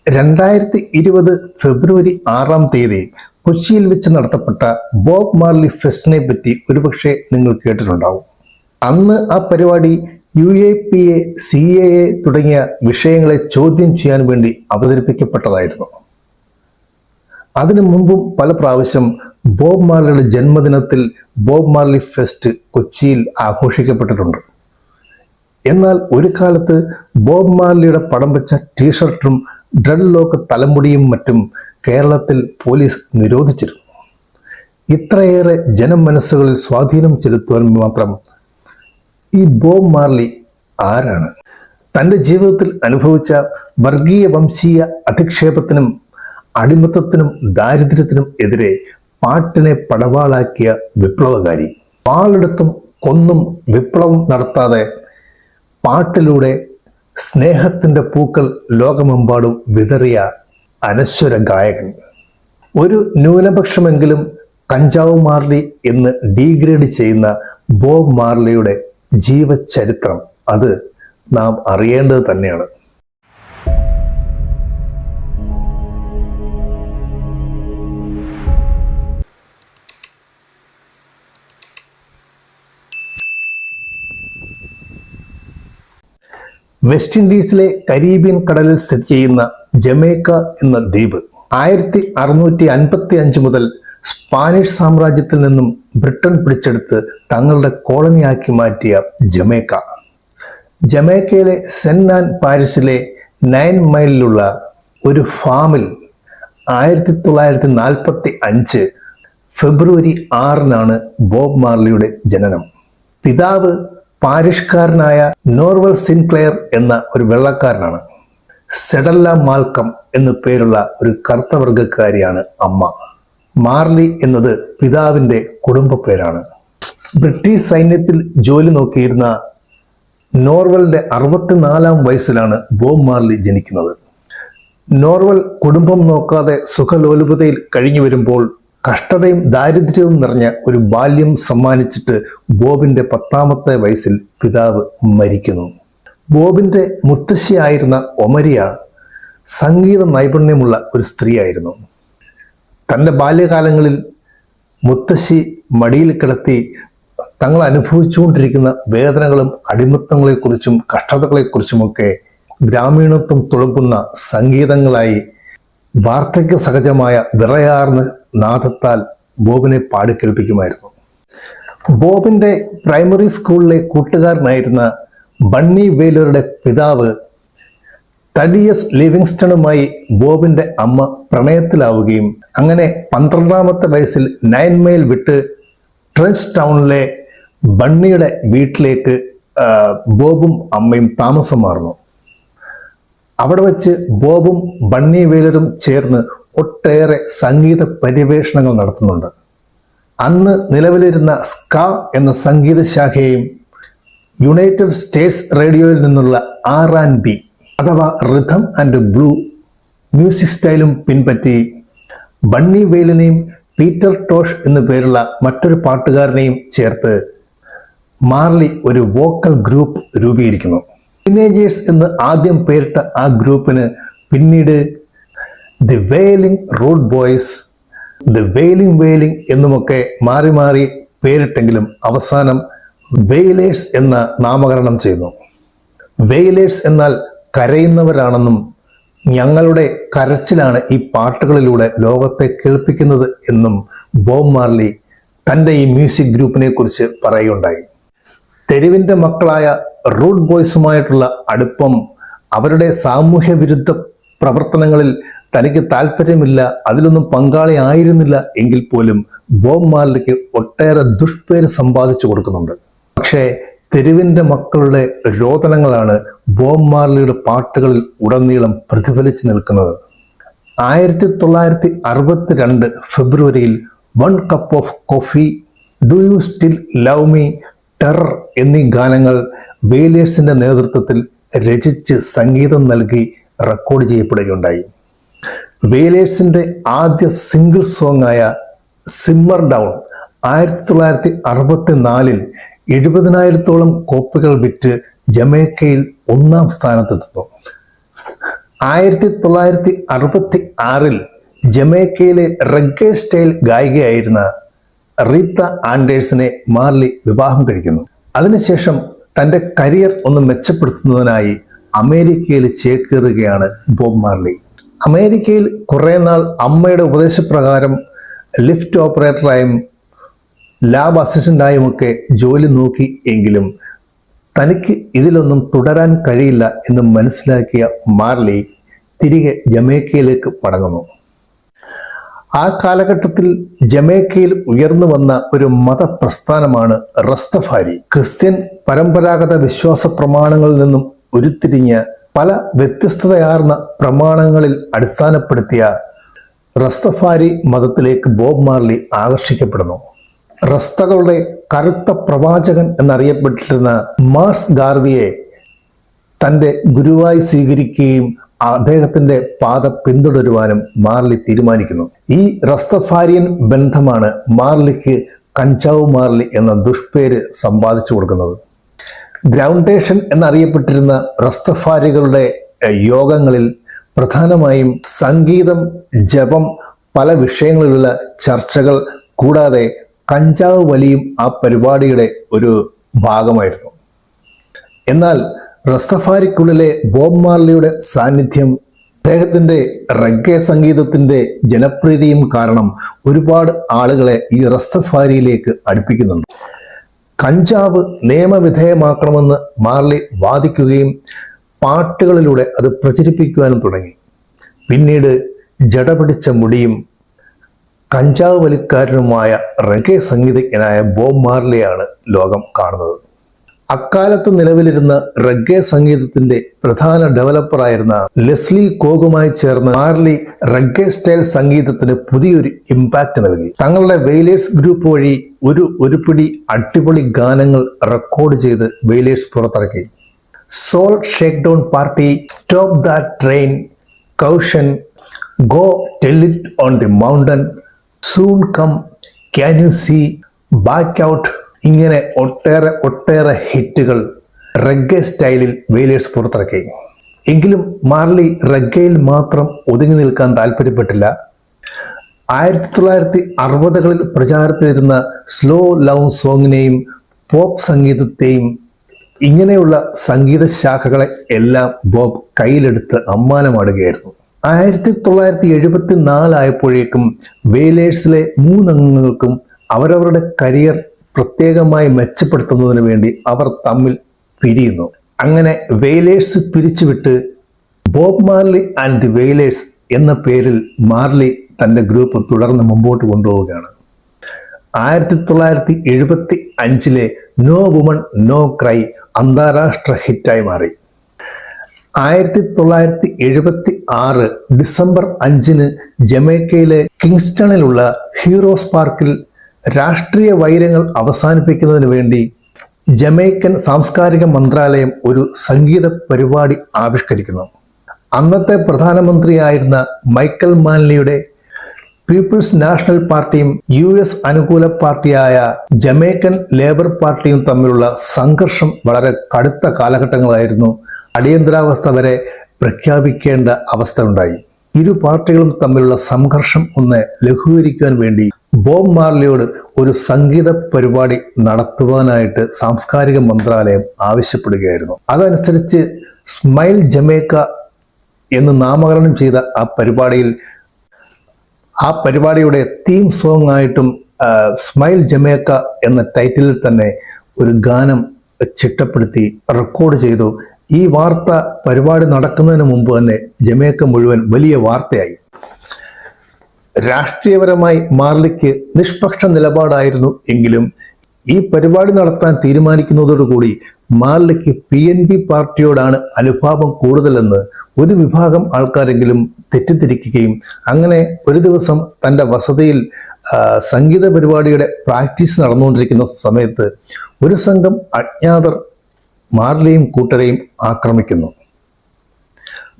2020 ഫെബ്രുവരി 6 കൊച്ചിയിൽ വെച്ച് നടത്തപ്പെട്ട Bob Marley ഫെസ്റ്റിനെ പറ്റി ഒരുപക്ഷെ നിങ്ങൾ കേട്ടിട്ടുണ്ടാവും. അന്ന് ആ പരിപാടി UAPA, CAA തുടങ്ങിയ വിഷയങ്ങളെ ചോദ്യം ചെയ്യാൻ വേണ്ടി അവതരിപ്പിക്കപ്പെട്ടതായിരുന്നു. അതിനു മുമ്പും പല പ്രാവശ്യം ബോബ് മാർലിയുടെ ജന്മദിനത്തിൽ ബോബ് മാർലി ഫെസ്റ്റ് കൊച്ചിയിൽ ആഘോഷിക്കപ്പെട്ടിട്ടുണ്ട്. എന്നാൽ ഒരു കാലത്ത് ബോബ് മാർലിയുടെ പടം വെച്ച ടീഷർട്ടും ഡ്രെഡ് ലോക്ക് തലമുടിയും മറ്റും കേരളത്തിൽ പോലീസ് നിരോധിച്ചിരുന്നു. ഇത്രയേറെ ജനമനസ്സുകളിൽ സ്വാധീനം ചെലുത്തുവാൻ മാത്രം ഈ ബോബ് മാർലി ആരാണ്? തൻ്റെ ജീവിതത്തിൽ അനുഭവിച്ച വർഗീയ വംശീയ അധിക്ഷേപത്തിനും അടിമത്തത്തിനും ദാരിദ്ര്യത്തിനും എതിരെ പാട്ടിനെ പടവാളാക്കിയ വിപ്ലവകാരി. വാളെടുത്തും കൊന്നും വിപ്ലവം നടത്താതെ പാട്ടിലൂടെ സ്നേഹത്തിൻ്റെ പൂക്കൾ ലോകമെമ്പാടും വിതറിയ അനശ്വര ഗായകൻ. ഒരു ന്യൂനപക്ഷമെങ്കിലും കഞ്ചാവ് മാർലി എന്ന് ഡീഗ്രേഡ് ചെയ്യുന്ന ബോബ് മാർലിയുടെ ജീവചരിത്രം അത് നാം അറിയേണ്ടത് തന്നെയാണ്. വെസ്റ്റ് ഇൻഡീസിലെ കരീബിയൻ കടലിൽ സ്ഥിതി ചെയ്യുന്ന ജമൈക്ക എന്ന ദ്വീപ് 1655 മുതൽ സ്പാനിഷ് സാമ്രാജ്യത്തിൽ നിന്നും ബ്രിട്ടൻ പിടിച്ചെടുത്ത് തങ്ങളുടെ കോളനിയാക്കി മാറ്റിയ ജമൈക്കയിലെ സെന്റ് ആൻ പാരിസിലെ 9 മൈലിലുള്ള ഒരു ഫാമിൽ 1945 ഫെബ്രുവരി 6 ബോബ് മാർലിയുടെ ജനനം. പിതാവ് പാരിഷ്കാരനായ നോർവൽ സിൻക്ലെയർ എന്ന ഒരു വെള്ളക്കാരനാണ്. സെഡല്ല മാൽക്കം എന്നു പേരുള്ള ഒരു കറുത്തവർഗക്കാരിയാണ് അമ്മ. മാർലി എന്നത് പിതാവിൻ്റെ കുടുംബ പേരാണ്. ബ്രിട്ടീഷ് സൈന്യത്തിൽ ജോലി നോക്കിയിരുന്ന നോർവലിന്റെ 64-ാം വയസ്സിലാണ് ബോബ് മാർലി ജനിക്കുന്നത്. നോർവൽ കുടുംബം നോക്കാതെ സുഖലോലുപതയിൽ കഴിഞ്ഞു വരുമ്പോൾ കഷ്ടതയും ദാരിദ്ര്യവും നിറഞ്ഞ ഒരു ബാല്യം സമ്മാനിച്ചിട്ട് ബോബിന്റെ 10-ാമത്തെ വയസ്സിൽ പിതാവ് മരിക്കുന്നു. ബോബിന്റെ മുത്തശ്ശിയായിരുന്ന ഒമരിയ സംഗീത നൈപുണ്യമുള്ള ഒരു സ്ത്രീയായിരുന്നു. തൻ്റെ ബാല്യകാലങ്ങളിൽ മുത്തശ്ശി മടിയിൽ കിടത്തി തങ്ങൾ അനുഭവിച്ചുകൊണ്ടിരിക്കുന്ന വേദനകളും അടിമത്തങ്ങളെക്കുറിച്ചും കഷ്ടതകളെക്കുറിച്ചുമൊക്കെ ഗ്രാമീണത്വം തുളുമ്പുന്ന സംഗീതങ്ങളായി വാർദ്ധക്യ സഹജമായ വിറയാർന്ന നാദത്താൽ ബോബിനെ പാടിക്കേൾപ്പിക്കുമായിരുന്നു. ബോബിന്റെ പ്രൈമറി സ്കൂളിലെ കൂട്ടുകാരനായിരുന്ന ബണ്ണി വെയ്ലറുടെ പിതാവ് തഡിയസ് ലിവിങ്സ്റ്റണുമായി ബോബിന്റെ അമ്മ പ്രണയത്തിലാവുകയും അങ്ങനെ 12-ാമത്തെ വയസ്സിൽ 9 മൈൽ വിട്ട് ട്രെഞ്ച് ടൗണിലെ ബണ്ണിയുടെ വീട്ടിലേക്ക് ബോബും അമ്മയും താമസം മാറുന്നു. അവിടെ വെച്ച് ബോബും ബണ്ണി വെയ്ലറും ചേർന്ന് ഒട്ടേറെ സംഗീത പര്യവേഷണങ്ങൾ നടത്തുന്നുണ്ട്. അന്ന് നിലവിലിരുന്ന സ്കാ എന്ന സംഗീത ശാഖയെയും യുണൈറ്റഡ് സ്റ്റേറ്റ്സ് റേഡിയോയിൽ നിന്നുള്ള R&B അഥവാ റിഥം ആൻഡ് ബ്ലൂ മ്യൂസിക് സ്റ്റൈലും പിൻപറ്റി ബണ്ണി വെയ്ലിനെയും പീറ്റർ ടോഷ് എന്നു പേരുള്ള മറ്റൊരു പാട്ടുകാരനെയും ചേർത്ത് മാർലി ഒരു വോക്കൽ ഗ്രൂപ്പ് രൂപീകരിക്കുന്നു. ടീനേജേഴ്സ് എന്ന് ആദ്യം പേരിട്ട ആ ഗ്രൂപ്പിന് പിന്നീട് the Wailing Rude Boys, the Wailing എന്നുമൊക്കെ മാറി മാറി പേരിട്ടെങ്കിലും അവസാനം വെയിലേഴ്സ് എന്ന നാമകരണം ചെയ്യുന്നു. വെയിലേഴ്സ് എന്നാൽ കരയുന്നവരാണെന്നും ഞങ്ങളുടെ കരച്ചിലാണ് ഈ പാട്ടുകളിലൂടെ ലോകത്തെ കേൾപ്പിക്കുന്നത് എന്നും ബോബ് മാർലി തൻ്റെ ഈ മ്യൂസിക് ഗ്രൂപ്പിനെ കുറിച്ച് പറയുകയുണ്ടായി. തെരുവിൻ്റെ മക്കളായ റൂട്ട് ബോയ്സുമായിട്ടുള്ള അടുപ്പം, അവരുടെ സാമൂഹ്യ വിരുദ്ധ പ്രവർത്തനങ്ങളിൽ തനിക്ക് താല്പര്യമില്ല, അതിലൊന്നും പങ്കാളി ആയിരുന്നില്ല എങ്കിൽ പോലും ബോബ് മാർലിക്ക് ഒട്ടേറെ ദുഷ്പേര് സമ്പാദിച്ചു കൊടുക്കുന്നുണ്ട്. പക്ഷേ തെരുവിൻ്റെ മക്കളുടെ രോദനങ്ങളാണ് ബോബ് മാർലിയുടെ പാട്ടുകളിൽ ഉടനീളം പ്രതിഫലിച്ചു നിൽക്കുന്നത്. 1962 ഫെബ്രുവരിയിൽ 1 cup of coffee, do you still love me, terror എന്നീ ഗാനങ്ങൾ വെയിലേഴ്സിന്റെ നേതൃത്വത്തിൽ രചിച്ച് സംഗീതം നൽകി റെക്കോർഡ് ചെയ്യപ്പെടുകയുണ്ടായി. വെയിലേഴ്സിന്റെ ആദ്യ സിംഗിൾ സോങ് ആയ സിമ്മർ ഡൗൺ 1964 70,000-ഓളം കോപ്പികൾ വിറ്റ് ജമൈക്കയിൽ 1-ാം സ്ഥാനത്തെത്തുന്നു. 1966 ജമൈക്കയിലെ റെഗെ സ്റ്റൈൽ ഗായികയായിരുന്ന റീത്ത ആൻഡേഴ്സിനെ മാർലി വിവാഹം കഴിക്കുന്നു. അതിനുശേഷം തൻ്റെ കരിയർ ഒന്ന് മെച്ചപ്പെടുത്തുന്നതിനായി അമേരിക്കയിൽ ചേക്കേറുകയാണ് ബോബ് മാർലി. അമേരിക്കയിൽ കുറേ നാൾ അമ്മയുടെ ഉപദേശപ്രകാരം ലിഫ്റ്റ് ഓപ്പറേറ്ററായും ലാബ് അസിസ്റ്റൻ്റായുമൊക്കെ ജോലി നോക്കി. എങ്കിലും തനിക്ക് ഇതിലൊന്നും തുടരാൻ കഴിയില്ല എന്ന് മനസ്സിലാക്കിയ മാർലി തിരികെ ജമൈക്കയിലേക്ക് മടങ്ങുന്നു. ആ കാലഘട്ടത്തിൽ ജമൈക്കയിൽ ഉയർന്നു വന്ന ഒരു മതപ്രസ്ഥാനമാണ് റസ്തഫാരി. ക്രിസ്ത്യൻ പരമ്പരാഗത വിശ്വാസ പ്രമാണങ്ങളിൽ നിന്നും ഉരുത്തിരിഞ്ഞ പല വ്യത്യസ്തതയാർന്ന പ്രമാണങ്ങളിൽ അടിസ്ഥാനപ്പെടുത്തിയ റസ്തഫാരി മതത്തിലേക്ക് ബോബ് മാർലി ആകർഷിക്കപ്പെടുന്നു. റസ്തകളുടെ കറുത്ത പ്രവാചകൻ എന്നറിയപ്പെട്ടിരുന്ന മാർസ് ഗാർവിയെ തൻ്റെ ഗുരുവായി സ്വീകരിക്കുകയും അദ്ദേഹത്തിന്റെ പാത പിന്തുടരുവാനും മാർലി തീരുമാനിക്കുന്നു. ഈ റസ്തഫാരിയൻ ബന്ധമാണ് മാർലിക്ക് കഞ്ചാവ് മാർലി എന്ന ദുഷ്പേര് സമ്പാദിച്ചു കൊടുക്കുന്നത്. ഗ്രൗണ്ടേഷൻ എന്നറിയപ്പെട്ടിരുന്ന റസ്തഫാരികളുടെ യോഗങ്ങളിൽ പ്രധാനമായും സംഗീതം, ജപം, പല വിഷയങ്ങളിലുള്ള ചർച്ചകൾ കൂടാതെ കഞ്ചാവ് വലിയും ആ പരിപാടിയുടെ ഒരു ഭാഗമായിരുന്നു. എന്നാൽ റസ്തഫാരിക്കുള്ളിലെ ബോബ് മാർലിയുടെ സാന്നിധ്യം, അദ്ദേഹത്തിൻ്റെ റെഗെ സംഗീതത്തിൻ്റെ ജനപ്രീതിയും കാരണം ഒരുപാട് ആളുകളെ ഈ റസ്തഫാരിയിലേക്ക് അടുപ്പിക്കുന്നുണ്ട്. കഞ്ചാവ് നിയമവിധേയമാക്കണമെന്ന് മാർലി വാദിക്കുകയും പാട്ടുകളിലൂടെ അത് പ്രചരിപ്പിക്കുവാനും തുടങ്ങി. പിന്നീട് ജടപിടിച്ച മുടിയും കഞ്ചാവ് വലിക്കാരനുമായ റെഗെ സംഗീതജ്ഞനായ ബോബ് മാർലിയാണ് ലോകം കാണുന്നത്. അക്കാലത്ത് നിലവിലിരുന്ന റെഗെ സംഗീതത്തിന്റെ പ്രധാന ഡെവലപ്പറായിരുന്ന ലെസ്ലി കോഗുമായി ചേർന്ന് മാർലി റെഗെ സ്റ്റൈൽ സംഗീതത്തിന് പുതിയൊരു ഇമ്പാക്റ്റ് നൽകി. തങ്ങളുടെ വെയിലേഴ്സ് ഗ്രൂപ്പ് വഴി ഒരു പിടി അടിപൊളി ഗാനങ്ങൾ റെക്കോർഡ് ചെയ്ത് വെയിലേഴ്സ് പുറത്തിറക്കി. Soul shakedown party, stop that train, caution, go tell it on the mountain, soon come, can you see, back out, ഇങ്ങനെ ഒട്ടേറെ ഹിറ്റുകൾ റെഗെ സ്റ്റൈലിൽ വെയിലേഴ്സ് പുറത്തിറക്കി. എങ്കിലും മാർലി റെഗയിൽ മാത്രം ഒതുങ്ങി നിൽക്കാൻ താല്പര്യപ്പെട്ടില്ല. 1960കളിൽ പ്രചാരത്തിലിരുന്ന സ്ലോ ലവ് സോങ്ങിനെയും പോപ്പ് സംഗീതത്തെയും ഇങ്ങനെയുള്ള സംഗീത ശാഖകളെ എല്ലാം ബോബ് കയ്യിലെടുത്ത് അമ്മാനമാടുകയായിരുന്നു. 1974 ആയപ്പോഴേക്കും വെയിലേഴ്സിലെ 3 അംഗങ്ങൾക്കും അവരവരുടെ കരിയർ പ്രത്യേകമായി മെച്ചപ്പെടുത്തുന്നതിന് വേണ്ടി അവർ തമ്മിൽ പിരിയുന്നു. അങ്ങനെ വെയിലേഴ്സ് പിരിച്ചുവിട്ട് ബോബ് മാർലി ആൻഡ് ദി വെയിലേഴ്സ് എന്ന പേരിൽ മാർലി തൻ്റെ ഗ്രൂപ്പ് തുടർന്ന് മുമ്പോട്ട് കൊണ്ടുപോവുകയാണ്. 1975 നോ വുമൺ നോ ക്രൈ അന്താരാഷ്ട്ര ഹിറ്റായി മാറി. 1976 ഡിസംബർ 5 ജമൈക്കയിലെ കിങ്സ്റ്റണിലുള്ള ഹീറോസ് പാർക്കിൽ രാഷ്ട്രീയ വൈരങ്ങൾ അവസാനിപ്പിക്കുന്നതിന് വേണ്ടി ജമൈക്കൻ സാംസ്കാരിക മന്ത്രാലയം ഒരു സംഗീത പരിപാടി ആവിഷ്കരിക്കുന്നു. അന്നത്തെ പ്രധാനമന്ത്രിയായിരുന്ന മൈക്കൽ മാൻലിയുടെ പീപ്പിൾസ് നാഷണൽ പാർട്ടിയും US അനുകൂല പാർട്ടിയായ ജമൈക്കൻ ലേബർ പാർട്ടിയും തമ്മിലുള്ള സംഘർഷം വളരെ കടുത്ത കാലഘട്ടങ്ങളായിരുന്നു. അടിയന്തരാവസ്ഥ വരെ പ്രഖ്യാപിക്കേണ്ട അവസ്ഥ ഉണ്ടായി. ഇരു പാർട്ടികളും തമ്മിലുള്ള സംഘർഷം ഒന്ന് ലഘൂകരിക്കാൻ വേണ്ടി ബോബ് മാർലിയോട് ഒരു സംഗീത പരിപാടി നടത്തുവാനായിട്ട് സാംസ്കാരിക മന്ത്രാലയം ആവശ്യപ്പെടുകയായിരുന്നു. അതനുസരിച്ച് സ്മൈൽ ജമൈക്ക എന്ന് നാമകരണം ചെയ്ത ആ പരിപാടിയുടെ തീം സോങ് ആയിട്ടും സ്മൈൽ ജമൈക്ക എന്ന ടൈറ്റിലിൽ തന്നെ ഒരു ഗാനം ചിട്ടപ്പെടുത്തി റെക്കോർഡ് ചെയ്തു. ഈ വാർത്ത പരിപാടി നടക്കുന്നതിന് മുമ്പ് തന്നെ ജമൈക്ക മുഴുവൻ വലിയ വാർത്തയായി. രാഷ്ട്രീയപരമായി മാർലിക്ക് നിഷ്പക്ഷ നിലപാടായിരുന്നു എങ്കിലും ഈ പരിപാടി നടത്താൻ തീരുമാനിക്കുന്നതോടുകൂടി മാർലിക്ക് PNP പാർട്ടിയോടാണ് അനുഭാവം കൂടുതലെന്ന് ഒരു വിഭാഗം ആൾക്കാരെങ്കിലും തെറ്റിദ്ധരിക്കുകയും അങ്ങനെ ഒരു ദിവസം തൻ്റെ വസതിയിൽ സംഗീത പരിപാടിയുടെ പ്രാക്ടീസ് നടന്നുകൊണ്ടിരിക്കുന്ന സമയത്ത് ഒരു സംഘം അജ്ഞാതർ മാർലിയും കൂട്ടരെയും ആക്രമിക്കുന്നു.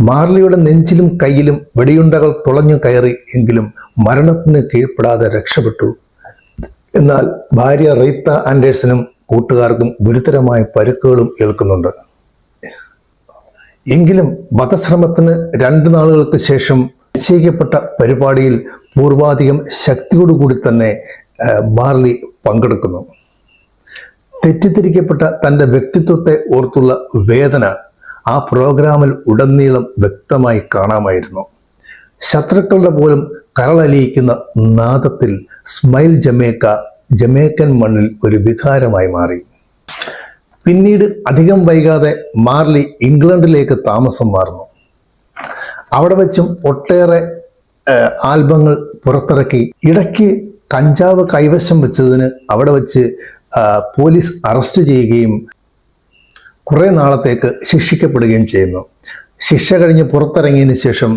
മാർലിയുടെ നെഞ്ചിലും കയ്യിലും വെടിയുണ്ടകൾ തുളഞ്ഞു കയറി എങ്കിലും മരണത്തിന് കീഴ്പ്പെടാതെ രക്ഷപ്പെട്ടു. എന്നാൽ ഭാര്യ റീത്ത ആൻഡേഴ്സനും കൂട്ടുകാർക്കും ഗുരുതരമായ പരുക്കുകളും ഏൽക്കുന്നുണ്ട്. എങ്കിലും വധശ്രമത്തിന് 2 നാളുകൾക്ക് ശേഷം നിശ്ചയിക്കപ്പെട്ട പരിപാടിയിൽ പൂർവാധികം ശക്തിയോടുകൂടി തന്നെ മാർലി പങ്കെടുക്കുന്നു. തെറ്റിദ്ധരിക്കപ്പെട്ട തൻ്റെ വ്യക്തിത്വത്തെ ഓർത്തുള്ള വേദന ആ പ്രോഗ്രാമിൽ ഉടനീളം വ്യക്തമായി കാണാമായിരുന്നു. ശത്രുക്കളുടെ പോലും കരളലിയിക്കുന്ന നാദത്തിൽ സ്മൈൽ ജമൈക്കൻ മണ്ണിൽ ഒരു വികാരമായി മാറി. പിന്നീട് അധികം വൈകാതെ മാർലി ഇംഗ്ലണ്ടിലേക്ക് താമസം മാറുന്നു. അവിടെ വെച്ചും ഒട്ടേറെ ആൽബങ്ങൾ പുറത്തിറക്കി. ഇടയ്ക്ക് കഞ്ചാവ് കൈവശം വെച്ചതിന് അവിടെ വെച്ച് പോലീസ് അറസ്റ്റ് ചെയ്യുകയും കുറെ നാളത്തേക്ക് ശിക്ഷിക്കപ്പെടുകയും ചെയ്യുന്നു. ശിക്ഷ കഴിഞ്ഞ് പുറത്തിറങ്ങിയതിന് ശേഷം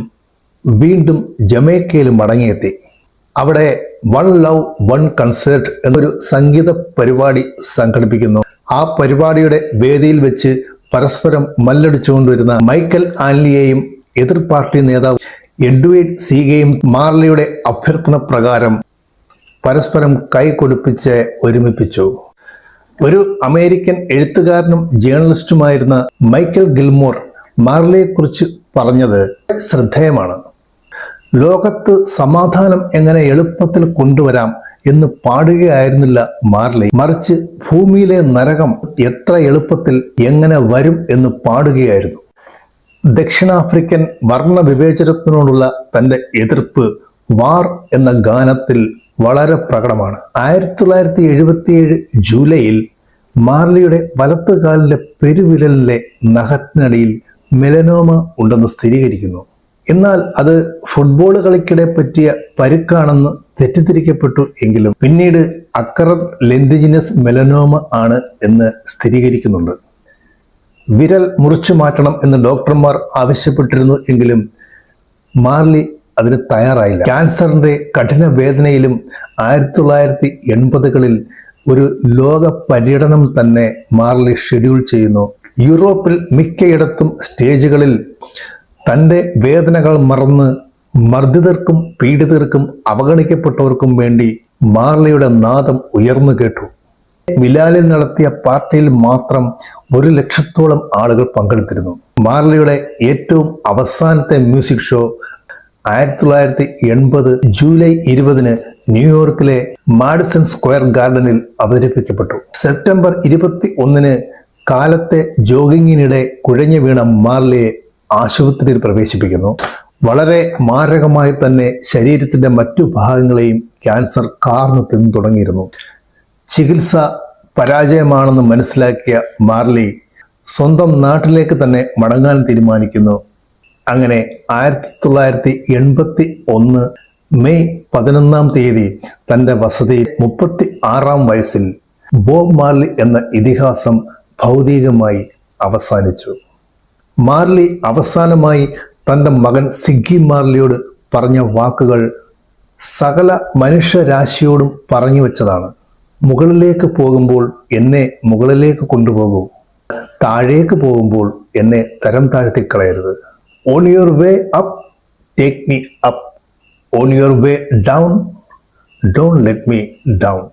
വീണ്ടും ജമൈക്കയിൽ മടങ്ങിയെത്തി. അവിടെ വൺ ലവ് വൺ കൺസേർട്ട് എന്നൊരു സംഗീത പരിപാടി സംഘടിപ്പിക്കുന്നു. ആ പരിപാടിയുടെ വേദിയിൽ വെച്ച് പരസ്പരം മല്ലടിച്ചുകൊണ്ടുവരുന്ന മൈക്കൽ ആൻലിയെയും എതിർ പാർട്ടി നേതാവ് എഡ്വേർഡ് സീഗയും മാർലിയുടെ അഭ്യർത്ഥന പ്രകാരം പരസ്പരം കൈ കൊടുപ്പിച്ച് ഒരുമിപ്പിച്ചു. ഒരു അമേരിക്കൻ എഴുത്തുകാരനും ജേർണലിസ്റ്റുമായിരുന്ന മൈക്കൽ ഗിൽമോർ മാർലിയെക്കുറിച്ച് പറഞ്ഞത് ശ്രദ്ധേയമാണ്. ലോകത്ത് സമാധാനം എങ്ങനെ എളുപ്പത്തിൽ കൊണ്ടുവരാം എന്ന് പാടുകയായിരുന്നില്ല മാർലി, മറിച്ച് ഭൂമിയിലെ നരകം എത്ര എളുപ്പത്തിൽ എങ്ങനെ വരും എന്ന് പാടുകയായിരുന്നു. ദക്ഷിണാഫ്രിക്കൻ വർണ്ണ വിവേചനത്തിനോടുള്ള തൻ്റെ എതിർപ്പ് വാർ എന്ന ഗാനത്തിൽ വളരെ പ്രകടമാണ്. 1977 ജൂലൈയിൽ മാർലിയുടെ വലത്തുകാലിലെ പെരുവിരലിലെ നഖത്തിനടിയിൽ മെലനോമ ഉണ്ടെന്ന് സ്ഥിരീകരിക്കുന്നു. എന്നാൽ അത് ഫുട്ബോൾ കളിക്കിടെ പറ്റിയ പരുക്കാണെന്ന് തെറ്റിദ്ധരിക്കപ്പെട്ടു എങ്കിലും പിന്നീട് അക്കറന്റ് ലെന്റിജിനസ് മെലനോമ ആണ് എന്ന് സ്ഥിരീകരിക്കുന്നുണ്ട്. വിരൽ മുറിച്ചു മാറ്റണം എന്ന് ഡോക്ടർമാർ ആവശ്യപ്പെട്ടിരുന്നു എങ്കിലും മാർലി അതിന് തയ്യാറായില്ല. ക്യാൻസറിന്റെ കഠിന വേദനയിലും 1980കളിൽ ഒരു ലോക പര്യടനം തന്നെ മാർലി ഷെഡ്യൂൾ ചെയ്യുന്നു. യൂറോപ്പിൽ മിക്കയിടത്തും സ്റ്റേജുകളിൽ തൻ്റെ വേദനകൾ മറന്ന് മർദ്ദിതർക്കും പീഡിതർക്കും അവഗണിക്കപ്പെട്ടവർക്കും വേണ്ടി മാർലിയുടെ നാദം ഉയർന്നു കേട്ടു. മിലാനിൽ നടത്തിയ പാർട്ടിയിൽ മാത്രം 100,000-ഓളം ആളുകൾ പങ്കെടുത്തിരുന്നു. മാർലിയുടെ ഏറ്റവും അവസാനത്തെ മ്യൂസിക് ഷോ 1980 ജൂലൈ 20 ന്യൂയോർക്കിലെ മാഡിസൺ സ്ക്വയർ ഗാർഡനിൽ അവതരിപ്പിക്കപ്പെട്ടു. സെപ്റ്റംബർ 21 കാലത്തെ ജോഗിങ്ങിനിടെ കുഴഞ്ഞു വീണ മാർലിയെ ആശുപത്രിയിൽ പ്രവേശിപ്പിക്കുന്നു. വളരെ മാരകമായി തന്നെ ശരീരത്തിന്റെ മറ്റു ഭാഗങ്ങളെയും ക്യാൻസർ കാർന്നു തിന്നു തുടങ്ങിയിരുന്നു. ചികിത്സ പരാജയമാണെന്ന് മനസ്സിലാക്കിയ മാർലി സ്വന്തം നാട്ടിലേക്ക് തന്നെ മടങ്ങാൻ തീരുമാനിക്കുന്നു. അങ്ങനെ 1981 മെയ് 11 തൻ്റെ വസതിയിൽ 36-ാം വയസ്സിൽ ബോബ് മാർലി എന്ന ഇതിഹാസം ഭൗതികമായി അവസാനിച്ചു. മാർലി അവസാനമായി തൻ്റെ മകൻ സിഗ്ഗി മാർലിയോട് പറഞ്ഞ വാക്കുകൾ സകല മനുഷ്യരാശിയോടും പറഞ്ഞു വെച്ചതാണ്. മുകളിലേക്ക് പോകുമ്പോൾ എന്നെ മുകളിലേക്ക് കൊണ്ടുപോകൂ, താഴേക്ക് പോകുമ്പോൾ എന്നെ തരം താഴ്ത്തിക്കളയരുത്. On your way up take me up, on your way down don't let me down.